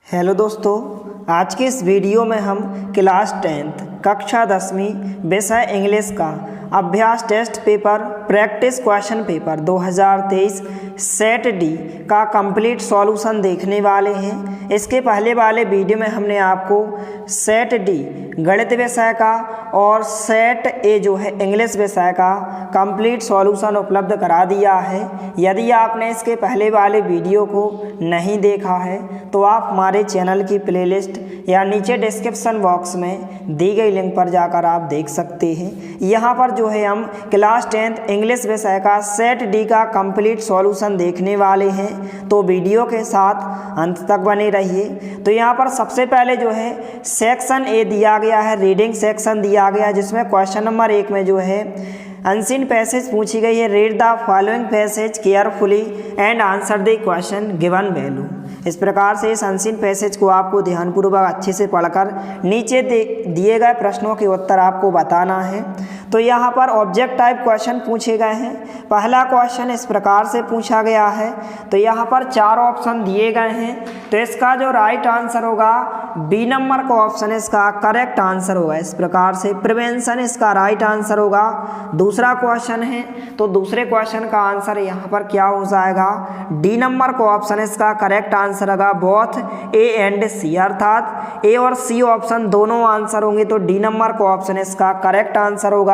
Hello दोस्तों, आज के इस वीडियो में हम क्लास 10th कक्षा 10वीं विषय इंग्लिश का अभ्यास test paper practice question paper 2023 set D का कंप्लीट सॉल्यूशन देखने वाले हैं। इसके पहले वाले वीडियो में हमने आपको सेट डी गणित विषय का और सेट ए जो है इंग्लिश विषय का कंप्लीट सॉल्यूशन उपलब्ध करा दिया है। यदि आपने इसके पहले वाले वीडियो को नहीं देखा है तो आप हमारे चैनल की प्लेलिस्ट या नीचे डिस्क्रिप्शन बॉक्स में दी गई लिंक पर जाकर आप देख सकते हैं। यहाँ पर जो है हम क्लास 10th इंग्लिश विषय का सेट डी का कंप्लीट सॉल्यूशन देखने वाले हैं, तो वीडियो के साथ अंत तक बने रहिए। तो यहाँ पर सबसे पहले जो है सेक्शन ए दिया गया है, रीडिंग सेक्शन दिया गया है, जिसमें क्वेश्चन नंबर 1 में जो है अनसीन पैसेज पूछी गई है। Read the following passage carefully and answer the question given value. इस प्रकार से इस अनसीन पैसेज को आपको ध्यानपूर्वक अच्छे से पढ़कर नीचे दिए गए प्रश्नों के उत्तर आपको बताना है। तो यहाँ पर ऑब्जेक्ट टाइप क्वेश्चन पूछे गए हैं। पहला क्वेश्चन इस प्रकार से पूछा गया है, तो यहाँ पर 4 ऑप्शन दिए गए हैं, तो इसका जो राइट आंसर होगा बी नंबर का ऑप्शन इसका करेक्ट आंसर होगा। इस प्रकार से प्रिवेंशन इसका राइट आंसर होगा। दूसरा क्वेश्चन है, तो दूसरे क्वेश्चन का आंसर यहाँ पर क्या हो जाएगा, डी नंबर का ऑप्शन इसका करेक्ट आंसर होगा। बोथ ए एंड सी, अर्थात ए और सी ऑप्शन दोनों आंसर होंगे, तो डी नंबर का ऑप्शन इसका करेक्ट आंसर होगा।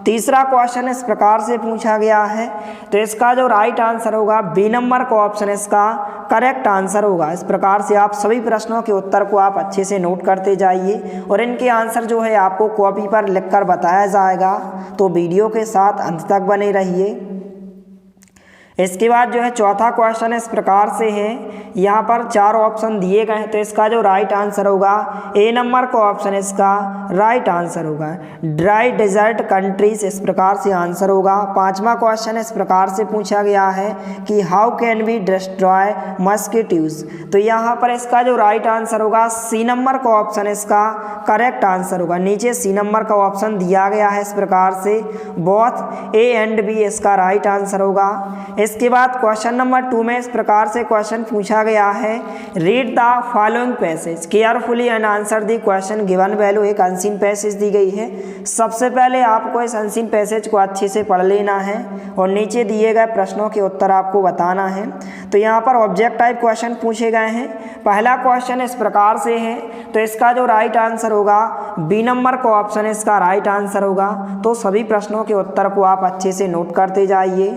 तीसरा क्वेश्चन इस प्रकार से पूछा गया है, तो इसका जो राइट आंसर होगा बी नंबर का ऑप्शन इसका करेक्ट आंसर होगा। इस प्रकार से आप सभी प्रश्नों के उत्तर को आप अच्छे से नोट करते जाइए और इनके आंसर जो है आपको कॉपी पर लिखकर बताया जाएगा, तो वीडियो के साथ अंत तक बने रहिए। इसके बाद जो है चौथा क्वेश्चन इस प्रकार से है, यहाँ पर 4 ऑप्शन दिए गए हैं, तो इसका जो राइट आंसर होगा ए नंबर का ऑप्शन इसका राइट आंसर होगा। ड्राई डेजर्ट कंट्रीज, इस प्रकार से आंसर होगा। पांचवा क्वेश्चन इस प्रकार से पूछा गया है कि how can we destroy mosquitoes, तो यहाँ पर इसका जो राइट आंसर होगा सी नंबर का ऑप्शन इसका करेक्ट आंसर होगा। नीचे सी नंबर का ऑप्शन दिया गया है, इस प्रकार से बोथ ए एंड बी इसका राइट आंसर होगा। इसके बाद क्वेश्चन नंबर 2 में इस प्रकार से क्वेश्चन पूछा गया है, read the following passage carefully and answer the question given value. एक अनसीन पैसेज दी गई है, सबसे पहले आपको इस अनसीन पैसेज को अच्छे से पढ़ लेना है और नीचे दिए गए प्रश्नों के उत्तर आपको बताना है। तो यहाँ पर ऑब्जेक्ट टाइप क्वेश्चन पूछे गए हैं। पहला क्वेश्चन इस प्रकार से है, तो इसका जो राइट आंसर होगा बी नंबर का ऑप्शन इसका राइट आंसर होगा। तो सभी प्रश्नों के उत्तर को आप अच्छे से नोट करते जाइए।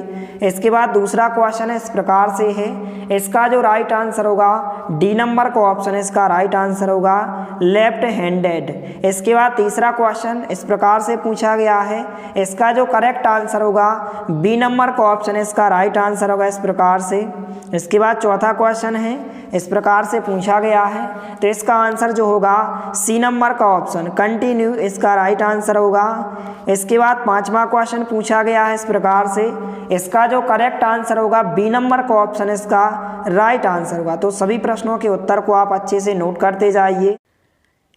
इसके बाद दूसरा क्वेश्चन इस प्रकार से है, इसका जो राइट आंसर होगा डी नंबर का ऑप्शन इसका राइट आंसर होगा, लेफ्ट हैंडेड। इसके बाद तीसरा क्वेश्चन इस प्रकार से पूछा गया है, इसका जो करेक्ट आंसर होगा बी नंबर का ऑप्शन इसका राइट आंसर होगा, इस प्रकार से। इसके बाद चौथा क्वेश्चन है, इस प्रकार से पूछा गया है, तो इसका आंसर जो होगा सी नंबर का ऑप्शन कंटिन्यू इसका राइट आंसर होगा। इसके बाद पांचवा क्वेश्चन पूछा गया है इस प्रकार से, इसका जो करेक्ट आंसर होगा बी नंबर का ऑप्शन इसका राइट आंसर होगा। तो सभी प्रश्नों के उत्तर को आप अच्छे से नोट करते जाइए।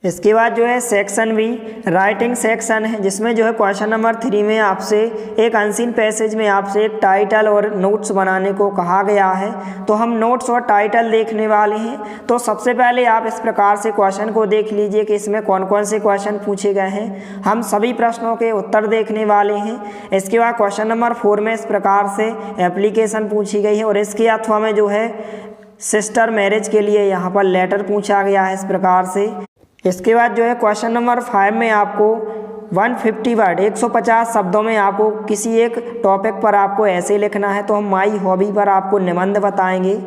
इसके बाद जो है सेक्शन बी राइटिंग सेक्शन है, जिसमें जो है क्वेश्चन नंबर 3 में आपसे एक अनसीन पैसेज में आपसे एक टाइटल और नोट्स बनाने को कहा गया है, तो हम नोट्स और टाइटल देखने वाले हैं। तो सबसे पहले आप इस प्रकार से क्वेश्चन को देख लीजिए कि इसमें कौन कौन से क्वेश्चन पूछे गए हैं, हम सभी प्रश्नों के उत्तर देखने वाले हैं। इसके बाद क्वेश्चन नंबर 4 में इस प्रकार से एप्लीकेशन पूछी गई है और इसके अथवा में जो है सिस्टर मैरिज के लिए यहाँ पर लेटर पूछा गया है, इस प्रकार से। इसके बाद जो है क्वेश्चन नंबर 5 में आपको 150 वर्ड 150 शब्दों में आपको किसी एक टॉपिक पर आपको ऐसे लिखना है, तो हम माई हॉबी पर आपको निबंध बताएंगे।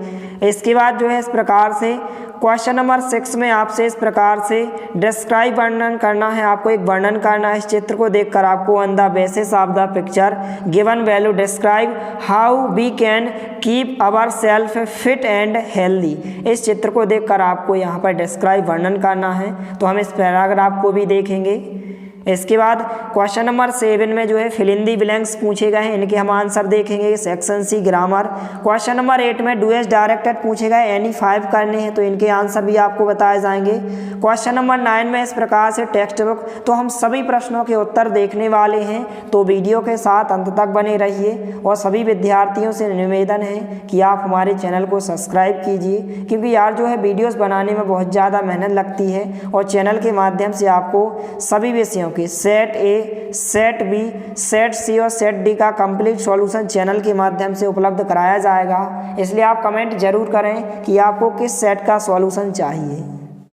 इसके बाद जो है इस प्रकार से क्वेश्चन नंबर 6 में आपसे इस प्रकार से डिस्क्राइब वर्णन करना है, आपको एक वर्णन करना है। इस चित्र को देखकर आपको on the basis of the picture given value describe how we can keep our self fit and healthy. इस चित्र को देखकर आपको यहाँ पर डिस्क्राइब वर्णन करना है, तो हम इस पैराग्राफ को भी देखेंगे। इसके बाद क्वेश्चन नंबर 7 में जो है फिल इन दी ब्लैंक्स पूछे गए हैं, इनके हम आंसर देखेंगे। Section C grammar. Question number 8 में डू एज डायरेक्टेड पूछे गए, एनी 5 करने हैं तो इनके आंसर भी आपको बताए जाएंगे। क्वेश्चन नंबर 9 में इस प्रकार से टेक्स्ट बुक, तो हम सभी प्रश्नों के उत्तर देखने वाले हैं, तो वीडियो के साथ अंत तक बने रहिए। और सभी विद्यार्थियों से निवेदन है कि आप हमारे चैनल को सब्सक्राइब कीजिए, क्योंकि यार जो है वीडियोस बनाने में बहुत ज़्यादा मेहनत लगती है और चैनल के माध्यम से आपको सभी विषयों के set A, set B, set C और सेट डी का कंप्लीट सॉल्यूशन चैनल के माध्यम से उपलब्ध कराया जाएगा। इसलिए आप कमेंट जरूर करें कि आपको किस सेट का सॉल्यूशन चाहिए।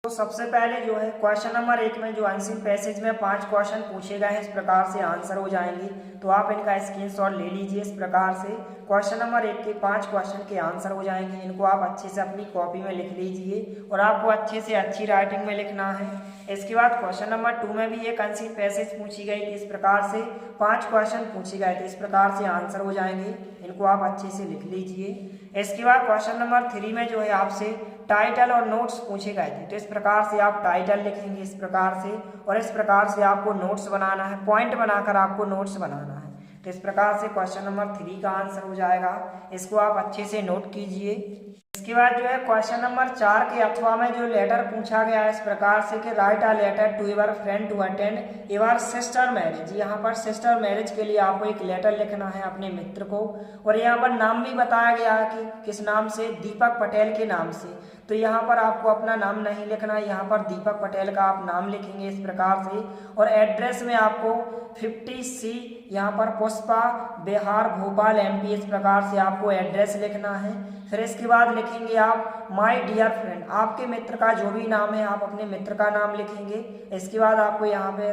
तो सबसे पहले जो है क्वेश्चन नंबर 1 में जो आंसर पैसेज में 5 क्वेश्चन पूछे गए हैं, इस प्रकार से आंसर हो जाएंगे। तो आप इनका स्क्रीनशॉट ले लीजिए। इस प्रकार से क्वेश्चन नंबर 1 के 5 क्वेश्चन के आंसर हो जाएंगे। इनको आप अच्छे से अपनी कॉपी में लिख लीजिए और आपको अच्छे से अच्छी राइटिंग में लिखना है। इसके बाद क्वेश्चन नंबर 2 में भी एक आंसर पैसेज पूछी गई थी। इस प्रकार से 5 क्वेश्चन पूछे गए थे, इस प्रकार से आंसर हो जाएंगे। इनको आप अच्छे से लिख लीजिए। इसके बाद क्वेश्चन नंबर 3 में जो है आपसे टाइटल और नोट्स पूछे गए थे, तो इस प्रकार से आप टाइटल लिखेंगे इस प्रकार से, और इस प्रकार से आपको नोट्स बनाना है, पॉइंट बनाकर आपको नोट्स बनाना है। तो इस प्रकार से क्वेश्चन नंबर 3 का आंसर हो जाएगा। इसको आप अच्छे से नोट कीजिए। इसके बाद जो है क्वेश्चन नंबर 4 के अथवा में जो लेटर पूछा गया है, इस प्रकार से कि write a letter to your friend to attend your sister marriage. यहाँ पर सिस्टर मैरिज के लिए आपको एक लेटर लिखना है अपने मित्र को, और यहाँ पर नाम भी बताया गया है कि किस नाम से, दीपक पटेल के नाम से। तो यहाँ पर आपको अपना नाम नहीं लिखना है, यहाँ पर दीपक पटेल का आप नाम लिखेंगे इस प्रकार से। और एड्रेस में आपको 50C यहाँ पर पुष्पा बिहार भोपाल MP, इस प्रकार से आपको एड्रेस लिखना है। फिर इसके बाद लिखेंगे आप माय डियर फ्रेंड, आपके मित्र का जो भी नाम है आप अपने मित्र का नाम लिखेंगे। इसके बाद आपको यहाँ पे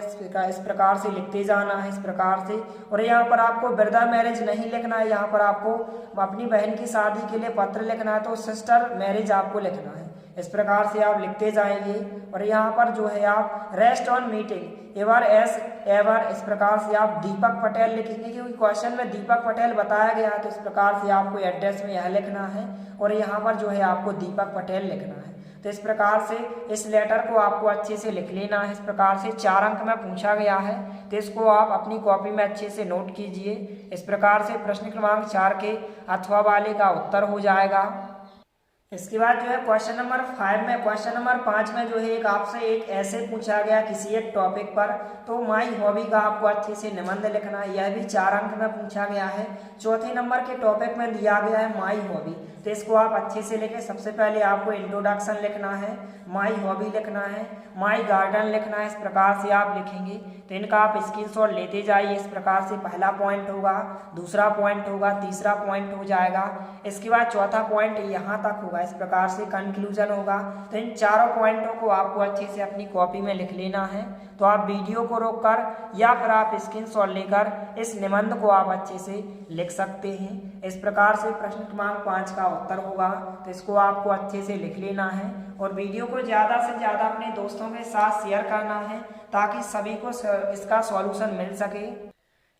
इस प्रकार से लिखते जाना है इस प्रकार से। और यहाँ पर आपको ब्रदर मैरिज नहीं लिखना है, यहाँ पर आपको अपनी बहन की शादी के लिए पत्र लिखना है, तो सिस्टर मैरिज आपको लिखना है। इस प्रकार से आप लिखते जाएंगे। और यहाँ पर जो है आप rest on meeting ever S ever, इस प्रकार से आप दीपक पटेल लिखेंगे, क्योंकि क्वेश्चन में दीपक पटेल बताया गया है। तो इस प्रकार से आपको एड्रेस में यह लिखना है और यहाँ पर जो है आपको दीपक पटेल लिखना है। तो इस प्रकार से इस लेटर को आपको अच्छे से लिख लेना है। इस प्रकार से 4 अंक में पूछा गया है, तो इसको आप अपनी कॉपी में अच्छे से नोट कीजिए। इस प्रकार से प्रश्न क्रमांक 4 के अथवा वाले का उत्तर हो जाएगा। इसके बाद जो है क्वेश्चन नंबर 5 में, क्वेश्चन नंबर 5 में जो है एक आपसे एक ऐसे पूछा गया किसी एक टॉपिक पर, तो माय हॉबी का आपको अच्छे से निबंध लिखना है। यह भी 4 अंक में पूछा गया है। चौथे नंबर के टॉपिक में दिया गया है माय हॉबी, तो इसको आप अच्छे से लिखें। सबसे पहले आपको इंट्रोडक्शन लिखना है, माय हॉबी लिखना है, माय गार्डन लिखना है, इस प्रकार से आप लिखेंगे। तो इनका आप स्क्रीनशॉट लेते जाइए। इस प्रकार से पहला पॉइंट होगा, दूसरा पॉइंट होगा, तीसरा पॉइंट हो जाएगा। इसके बाद चौथा पॉइंट यहाँ तक होगा, इस प्रकार से कंक्लूजन होगा। तो इन चारों पॉइंटों को आपको अच्छे से अपनी कॉपी में लिख लेना है। तो आप वीडियो को रोककर या फिर आप स्क्रीनशॉट लेकर इस निबंध को आप अच्छे से लिख सकते हैं। इस प्रकार से प्रश्न क्रमांक 5 का उत्तर होगा। तो इसको आपको अच्छे से लिख लेना है और वीडियो को ज़्यादा से ज़्यादा अपने दोस्तों के साथ शेयर करना है, ताकि सभी को इसका सॉल्यूशन मिल सके।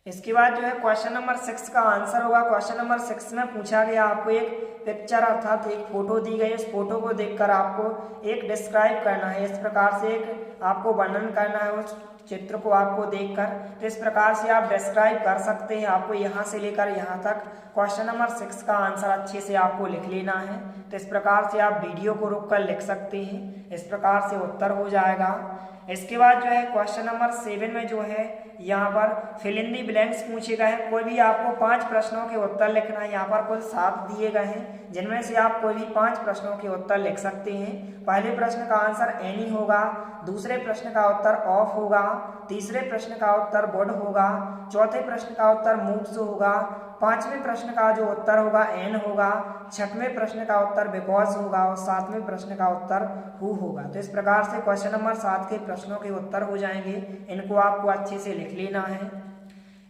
इसके बाद जो है क्वेश्चन नंबर 6 का आंसर होगा। क्वेश्चन नंबर 6 में पूछा गया आपको एक पिक्चर अर्थात एक फोटो दी गई, उस फोटो को देखकर आपको एक डिस्क्राइब करना है। इस प्रकार से एक आपको वर्णन करना है उस चित्र को आपको देखकर। तो इस प्रकार से आप डिस्क्राइब कर सकते हैं। आपको यहाँ से लेकर यहाँ तक क्वेश्चन नंबर 6 का आंसर अच्छे से आपको लिख लेना है। तो इस प्रकार से आप वीडियो को रोककर लिख सकते हैं। इस प्रकार से उत्तर हो जाएगा। इसके बाद जो है क्वेश्चन नंबर 7 में जो है यहाँ पर फिल इन दी ब्लैंक्स पूछे गए हैं। कोई भी आपको 5 प्रश्नों के उत्तर लिखना है। यहाँ पर कुल 7 दिए गए हैं, जिनमें से आप कोई भी 5 प्रश्नों के उत्तर लिख सकते हैं। पहले प्रश्न का आंसर एनी होगा, दूसरे प्रश्न का उत्तर ऑफ होगा, तीसरे प्रश्न का उत्तर वुड होगा, चौथे प्रश्न का उत्तर मूव्स होगा, पांचवें प्रश्न का जो उत्तर होगा एन होगा, छठवें प्रश्न का उत्तर बिकॉज होगा और सातवें प्रश्न का उत्तर हु होगा। तो इस प्रकार से क्वेश्चन नंबर 7 के प्रश्नों के उत्तर हो जाएंगे। इनको आपको अच्छे से लिख लेना है।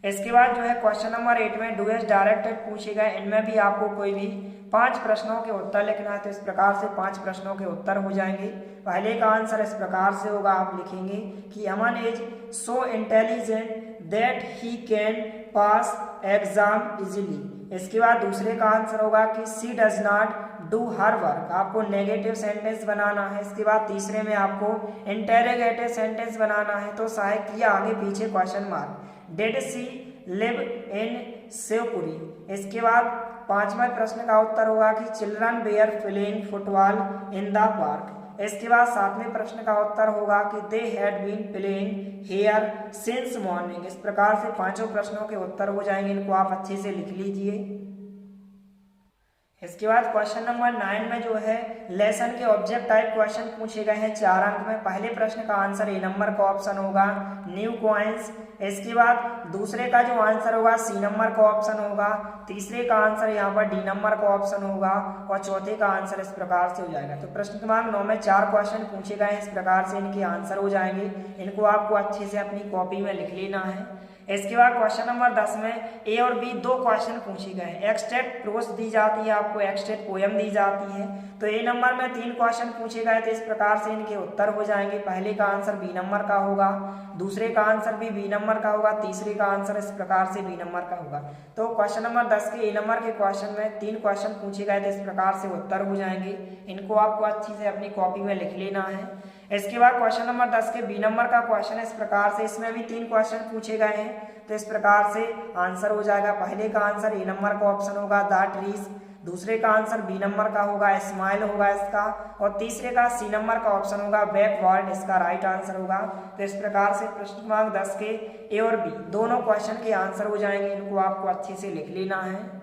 इसके बाद जो है क्वेश्चन नंबर 8 में डू एज डायरेक्टेड पूछे गए। इनमें भी आपको कोई भी 5 प्रश्नों के उत्तर लिखना है। तो इस प्रकार से 5 प्रश्नों के उत्तर हो जाएंगे। पहले का आंसर इस प्रकार से होगा, आप लिखेंगे कि Aman is so intelligent that he can pass exam easily. इसके बाद दूसरे का आंसर होगा कि she does not do her work, आपको नेगेटिव सेंटेंस बनाना है। इसके बाद तीसरे में आपको इंटेरोगेटिव सेंटेंस बनाना है, तो सहायक किया आगे पीछे question mark. Did she live in Shivpuri. इसके बाद पांचवें प्रश्न का उत्तर होगा कि children were playing football in the park. इसके बाद सातवें प्रश्न का उत्तर होगा कि they had been playing here since morning. इस प्रकार से पांचों प्रश्नों के उत्तर हो जाएंगे, इनको आप अच्छे से लिख लीजिए। इसके बाद क्वेश्चन नंबर 9 में जो है लेसन के ऑब्जेक्ट टाइप क्वेश्चन पूछे गए हैं 4 अंक में। पहले प्रश्न का आंसर ए नंबर का ऑप्शन होगा न्यू कॉइन्स। इसके बाद दूसरे का जो आंसर होगा सी नंबर का ऑप्शन होगा, तीसरे का आंसर यहाँ पर डी नंबर का ऑप्शन होगा और चौथे का आंसर इस प्रकार से हो जाएगा। तो प्रश्न क्रमांक 9 में 4 क्वेश्चन पूछे गए हैं, इस प्रकार से इनके आंसर हो जाएंगे। इनको आपको अच्छे से अपनी कॉपी में लिख लेना है। इसके बाद क्वेश्चन नंबर 10 में ए और बी 2 क्वेश्चन पूछे गए हैं। एक्सटेट प्रोस दी जाती है, आपको एक्सटेट पोएम दी जाती है। तो ए नंबर में 3 क्वेश्चन पूछे गए थे, इस प्रकार से इनके उत्तर हो जाएंगे। पहले का आंसर बी नंबर का होगा, दूसरे का आंसर भी बी नंबर का होगा, तीसरे का आंसर इस प्रकार से बी नंबर का होगा। तो क्वेश्चन नंबर 10 के ए नंबर के क्वेश्चन में 3 क्वेश्चन पूछे गए थे, इस प्रकार से उत्तर हो जाएंगे। इनको आपको अच्छी से अपनी कॉपी में लिख लेना है। इसके बाद क्वेश्चन नंबर 10 के बी नंबर का क्वेश्चन इस प्रकार से, इसमें भी 3 क्वेश्चन पूछे गए हैं, तो इस प्रकार से आंसर हो जाएगा। पहले का आंसर ए नंबर का ऑप्शन होगा द ट्रीज, दूसरे का आंसर बी नंबर का होगा स्माइल होगा इसका, और तीसरे का सी नंबर का ऑप्शन होगा बैकवर्ड, इसका राइट आंसर होगा। तो इस प्रकार से प्रश्न क्रमांक 10 के ए और बी दोनों क्वेश्चन के आंसर हो जाएंगे। इनको आपको अच्छे से लिख लेना है।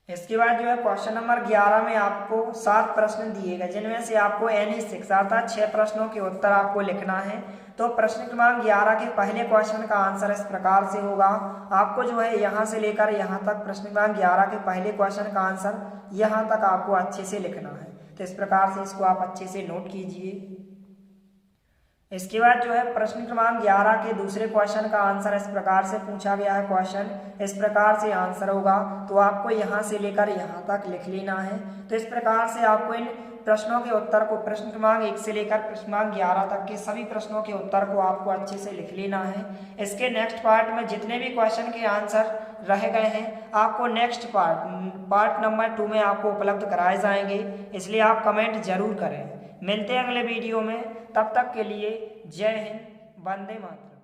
इसके बाद जो है क्वेश्चन नंबर 11 में आपको 7 प्रश्न दिए गए, जिनमें से आपको एनी 6 अर्थात 6 प्रश्नों के उत्तर आपको लिखना है। तो प्रश्न क्रमांक 11 के पहले क्वेश्चन का आंसर इस प्रकार से होगा। आपको जो है यहाँ से लेकर यहाँ तक प्रश्न क्रमांक 11 के पहले क्वेश्चन का आंसर यहाँ तक आपको अच्छे से लिखना है। तो इस प्रकार से इसको आप अच्छे से नोट कीजिए। इसके बाद जो है प्रश्न क्रमांक 11 के दूसरे क्वेश्चन का आंसर इस प्रकार से पूछा गया है। क्वेश्चन इस प्रकार से आंसर होगा, तो आपको यहाँ से लेकर यहाँ तक लिख लेना है। तो इस प्रकार से आपको इन प्रश्नों के उत्तर को प्रश्न क्रमांक 1 से लेकर प्रश्न क्रमांक 11 तक के सभी प्रश्नों के उत्तर को आपको अच्छे से लिख लेना है। इसके नेक्स्ट पार्ट में जितने भी क्वेश्चन के आंसर रह गए हैं, आपको नेक्स्ट पार्ट नंबर 2 में आपको उपलब्ध कराए जाएंगे, इसलिए आप कमेंट जरूर करें। मिलते हैं अगले वीडियो में, तब तक के लिए जय हिंद, वंदे मातरम।